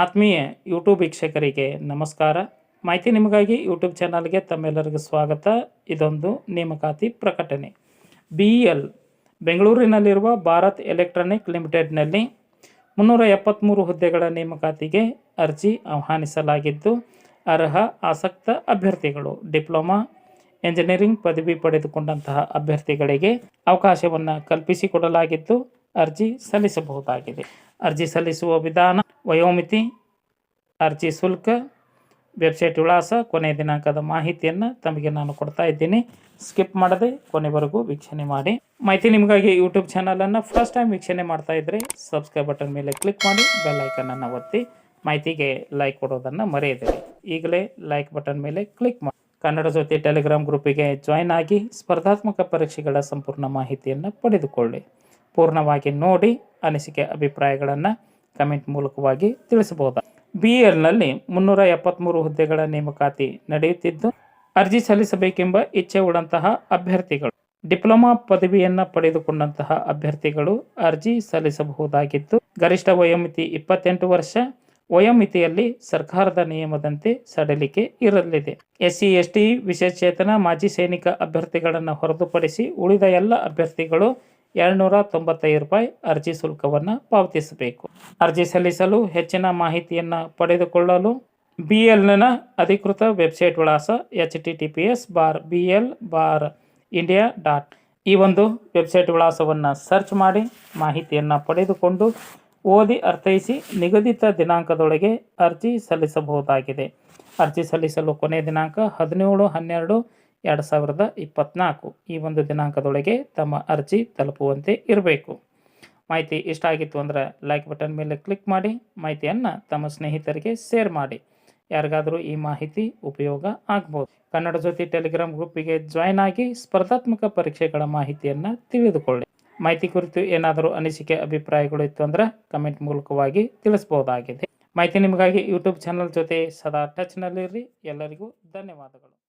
ಆತ್ಮೀಯ ಯೂಟ್ಯೂಬ್ ವೀಕ್ಷಕರಿಗೆ ನಮಸ್ಕಾರ. ಮಾಹಿತಿ ನಿಮಗಾಗಿ ಯೂಟ್ಯೂಬ್ ಚಾನಲ್ಗೆ ತಮ್ಮೆಲ್ಲರಿಗೂ ಸ್ವಾಗತ. ಇದೊಂದು ನೇಮಕಾತಿ ಪ್ರಕಟಣೆ. BEL ಬೆಂಗಳೂರಿನಲ್ಲಿರುವ ಭಾರತ್ ಎಲೆಕ್ಟ್ರಾನಿಕ್ ಲಿಮಿಟೆಡ್ನಲ್ಲಿ 373 ಹುದ್ದೆಗಳ ನೇಮಕಾತಿಗೆ ಅರ್ಜಿ ಆಹ್ವಾನಿಸಲಾಗಿದ್ದು, ಅರ್ಹ ಆಸಕ್ತ ಅಭ್ಯರ್ಥಿಗಳು ಡಿಪ್ಲೊಮಾ ಎಂಜಿನಿಯರಿಂಗ್ ಪದವಿ ಪಡೆದುಕೊಂಡಂತಹ ಅಭ್ಯರ್ಥಿಗಳಿಗೆ ಅವಕಾಶವನ್ನು ಕಲ್ಪಿಸಿಕೊಡಲಾಗಿದ್ದು, ಅರ್ಜಿ ಸಲ್ಲಿಸಬಹುದಾಗಿದೆ. ಅರ್ಜಿ ಸಲ್ಲಿಸುವ ವಿಧಾನ, ವಯೋಮಿತಿ, ಅರ್ಜಿ ಶುಲ್ಕ, ವೆಬ್ಸೈಟ್ ವಿಳಾಸ, ಕೊನೆಯ ದಿನಾಂಕದ ಮಾಹಿತಿಯನ್ನು ತಮಗೆ ನಾನು ಕೊಡ್ತಾ ಇದ್ದೀನಿ. ಸ್ಕಿಪ್ ಮಾಡದೆ ಕೊನೆವರೆಗೂ ವೀಕ್ಷಣೆ ಮಾಡಿ. ಮಾಹಿತಿ ನಿಮಗಾಗಿ ಯೂಟ್ಯೂಬ್ ಚಾನಲನ್ನು ಫಸ್ಟ್ ಟೈಮ್ ವೀಕ್ಷಣೆ ಮಾಡ್ತಾ ಇದ್ದರೆ ಸಬ್ಸ್ಕ್ರೈಬ್ ಬಟನ್ ಮೇಲೆ ಕ್ಲಿಕ್ ಮಾಡಿ, ಬೆಲ್ ಐಕನನ್ನು ಒತ್ತಿ. ಮಾಹಿತಿಗೆ ಲೈಕ್ ಕೊಡೋದನ್ನು ಮರೆಯದಿರಿ. ಈಗಲೇ ಲೈಕ್ ಬಟನ್ ಮೇಲೆ ಕ್ಲಿಕ್ ಮಾಡಿ. ಕನ್ನಡ ಜ್ಯೋತಿ ಟೆಲಿಗ್ರಾಮ್ ಗ್ರೂಪಿಗೆ ಜಾಯ್ನ್ ಆಗಿ ಸ್ಪರ್ಧಾತ್ಮಕ ಪರೀಕ್ಷೆಗಳ ಸಂಪೂರ್ಣ ಮಾಹಿತಿಯನ್ನು ಪಡೆದುಕೊಳ್ಳಿ. ಪೂರ್ಣವಾಗಿ ನೋಡಿ ಅನಿಸಿಕೆ ಅಭಿಪ್ರಾಯಗಳನ್ನು ಕಮೆಂಟ್ ಮೂಲಕವಾಗಿ ತಿಳಿಸಬಹುದು. BELನಲ್ಲಿ 373 ಹುದ್ದೆಗಳ ನೇಮಕಾತಿ ನಡೆಯುತ್ತಿದ್ದು, ಅರ್ಜಿ ಸಲ್ಲಿಸಬೇಕೆಂಬ ಇಚ್ಛೆ ಉಳ್ಳಂತಹ ಅಭ್ಯರ್ಥಿಗಳು, ಡಿಪ್ಲೊಮಾ ಪದವಿಯನ್ನು ಪಡೆದುಕೊಂಡಂತಹ ಅಭ್ಯರ್ಥಿಗಳು ಅರ್ಜಿ ಸಲ್ಲಿಸಬಹುದಾಗಿದ್ದು, ಗರಿಷ್ಠ ವಯೋಮಿತಿ 28 ವರ್ಷ. ವಯೋಮಿತಿಯಲ್ಲಿ ಸರ್ಕಾರದ ನಿಯಮದಂತೆ ಸಡಿಲಿಕೆ ಇರಲಿದೆ. SC ST ವಿಶೇಷಚೇತನ ಮಾಜಿ ಸೈನಿಕ ಅಭ್ಯರ್ಥಿಗಳನ್ನು ಹೊರತುಪಡಿಸಿ ಉಳಿದ ಎಲ್ಲ ಅಭ್ಯರ್ಥಿಗಳು ₹295 ಅರ್ಜಿ ಶುಲ್ಕವನ್ನು ಪಾವತಿಸಬೇಕು. ಅರ್ಜಿ ಸಲ್ಲಿಸಲು ಹೆಚ್ಚಿನ ಮಾಹಿತಿಯನ್ನು ಪಡೆದುಕೊಳ್ಳಲು BELನ ಅಧಿಕೃತ ವೆಬ್ಸೈಟ್ ವಿಳಾಸ https://bel.india. ಈ ಒಂದು ವೆಬ್ಸೈಟ್ ವಿಳಾಸವನ್ನು ಸರ್ಚ್ ಮಾಡಿ ಮಾಹಿತಿಯನ್ನು ಪಡೆದುಕೊಂಡು ಓದಿ ಅರ್ಥೈಸಿ ನಿಗದಿತ ದಿನಾಂಕದೊಳಗೆ ಅರ್ಜಿ ಸಲ್ಲಿಸಬಹುದಾಗಿದೆ. ಅರ್ಜಿ ಸಲ್ಲಿಸಲು ಕೊನೆಯ ದಿನಾಂಕ 17/12/2024. ಈ ಒಂದು ದಿನಾಂಕದೊಳಗೆ ತಮ್ಮ ಅರ್ಜಿ ತಲುಪುವಂತೆ ಇರಬೇಕು. ಮಾಹಿತಿ ಇಷ್ಟ ಆಗಿತ್ತು ಅಂದರೆ ಲೈಕ್ ಬಟನ್ ಮೇಲೆ ಕ್ಲಿಕ್ ಮಾಡಿ, ಮಾಹಿತಿಯನ್ನು ತಮ್ಮ ಸ್ನೇಹಿತರಿಗೆ ಶೇರ್ ಮಾಡಿ. ಯಾರಿಗಾದರೂ ಈ ಮಾಹಿತಿ ಉಪಯೋಗ ಆಗ್ಬೋದು. ಕನ್ನಡ ಜ್ಯೋತಿ ಟೆಲಿಗ್ರಾಮ್ ಗ್ರೂಪಿಗೆ ಜಾಯ್ನ್ ಆಗಿ ಸ್ಪರ್ಧಾತ್ಮಕ ಪರೀಕ್ಷೆಗಳ ಮಾಹಿತಿಯನ್ನು ತಿಳಿದುಕೊಳ್ಳಿ. ಮಾಹಿತಿ ಕುರಿತು ಏನಾದರೂ ಅನಿಸಿಕೆ ಅಭಿಪ್ರಾಯಗಳು ಇತ್ತು ಅಂದರೆ ಕಮೆಂಟ್ ಮೂಲಕವಾಗಿ ತಿಳಿಸಬಹುದಾಗಿದೆ. ಮಾಹಿತಿ ನಿಮಗಾಗಿ ಯೂಟ್ಯೂಬ್ ಚಾನಲ್ ಜೊತೆ ಸದಾ ಟಚ್ನಲ್ಲಿರಿ. ಎಲ್ಲರಿಗೂ ಧನ್ಯವಾದಗಳು.